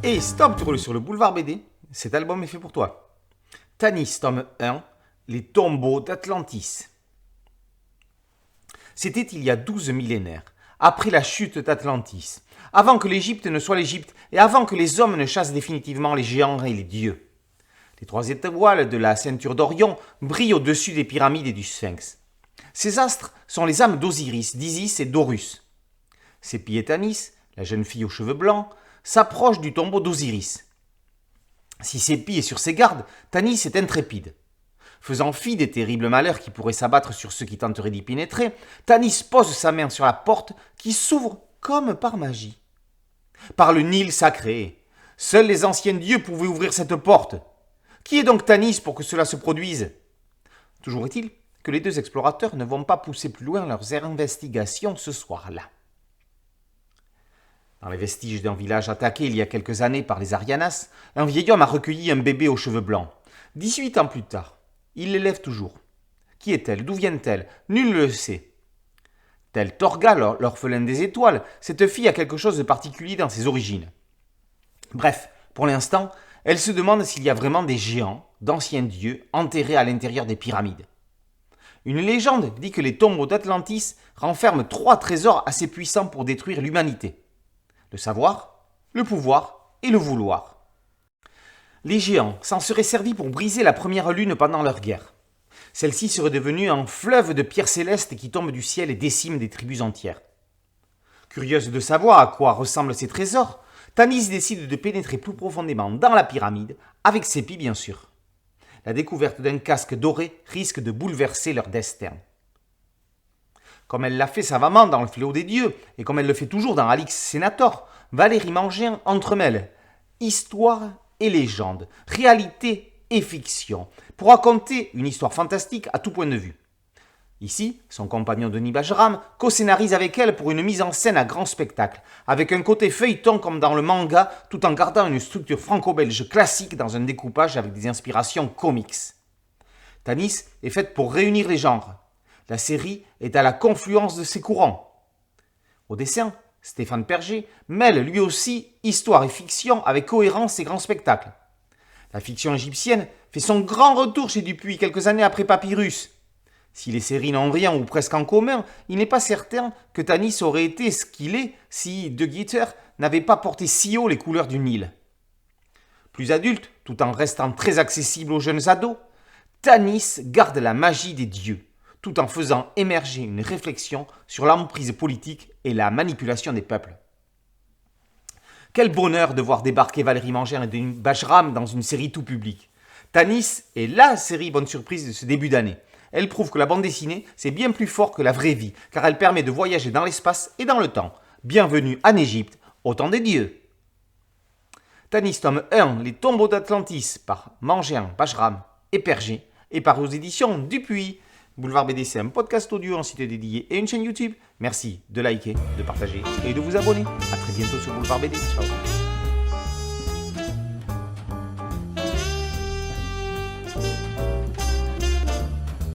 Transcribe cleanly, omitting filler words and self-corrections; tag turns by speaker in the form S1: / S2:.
S1: Et stop, tu roules sur le boulevard BD, cet album est fait pour toi. Tanis, tome 1, Les tombeaux d'Atlantis. C'était il y a 12 millénaires, après la chute d'Atlantis, avant que l'Égypte ne soit l'Égypte et avant que les hommes ne chassent définitivement les géants et les dieux. Les 3 étoiles de la ceinture d'Orion brillent au-dessus des pyramides et du Sphinx. Ces astres sont les âmes d'Osiris, d'Isis et d'Horus. Sépi et Tanis, la jeune fille aux cheveux blancs, s'approche du tombeau d'Osiris. Si Sépi est sur ses gardes, Tanis est intrépide. Faisant fi des terribles malheurs qui pourraient s'abattre sur ceux qui tenteraient d'y pénétrer, Tanis pose sa main sur la porte qui s'ouvre comme par magie. Par le Nil sacré, seuls les anciens dieux pouvaient ouvrir cette porte. Qui est donc Tanis pour que cela se produise? Toujours est-il que les 2 explorateurs ne vont pas pousser plus loin leurs investigations ce soir-là. Dans les vestiges d'un village attaqué il y a quelques années par les Arianas, un vieil homme a recueilli un bébé aux cheveux blancs. 18 ans plus tard, il l'élève toujours. Qui est-elle? D'où vient-elle? Nul ne le sait. Tel Torgal, l'orphelin des étoiles, cette fille a quelque chose de particulier dans ses origines. Bref, pour l'instant, elle se demande s'il y a vraiment des géants, d'anciens dieux, enterrés à l'intérieur des pyramides. Une légende dit que les tombeaux d'Atlantis renferment 3 trésors assez puissants pour détruire l'humanité. Le savoir, le pouvoir et le vouloir. Les géants s'en seraient servis pour briser la première lune pendant leur guerre. Celle-ci serait devenue un fleuve de pierres célestes qui tombent du ciel et déciment des tribus entières. Curieuse de savoir à quoi ressemblent ces trésors, Tanis décide de pénétrer plus profondément dans la pyramide, avec Sépi bien sûr. La découverte d'un casque doré risque de bouleverser leur destin. Comme elle l'a fait savamment dans le Fléau des dieux, et comme elle le fait toujours dans Alix Sénator, Valérie Mangin entremêle histoire et légende, réalité et fiction, pour raconter une histoire fantastique à tout point de vue. Ici, son compagnon Denis Bajram co-scénarise avec elle pour une mise en scène à grand spectacle, avec un côté feuilleton comme dans le manga, tout en gardant une structure franco-belge classique dans un découpage avec des inspirations comics. Tanis est faite pour réunir les genres. La série est à la confluence de ces courants. Au dessin, Stéphane Perger mêle lui aussi histoire et fiction avec cohérence et grand spectacle. La fiction égyptienne fait son grand retour chez Dupuis quelques années après Papyrus. Si les séries n'ont rien ou presque en commun, il n'est pas certain que Tanis aurait été ce qu'il est si De Gitter n'avait pas porté si haut les couleurs du Nil. Plus adulte, tout en restant très accessible aux jeunes ados, Tanis garde la magie des dieux, tout en faisant émerger une réflexion sur l'emprise politique et la manipulation des peuples. Quel bonheur de voir débarquer Valérie Mangin et Denis Bajram dans une série tout public. Tanis est la série bonne surprise de ce début d'année. Elle prouve que la bande dessinée, c'est bien plus fort que la vraie vie, car elle permet de voyager dans l'espace et dans le temps. Bienvenue en Égypte, au temps des dieux. Tanis tome 1, Les tombeaux d'Atlantis, par Mangin, Bajram et Perger, et par aux éditions Dupuis. Boulevard BD, c'est un podcast audio, un site dédié et une chaîne YouTube. Merci de liker, de partager et de vous abonner. A très bientôt sur Boulevard BD. Ciao.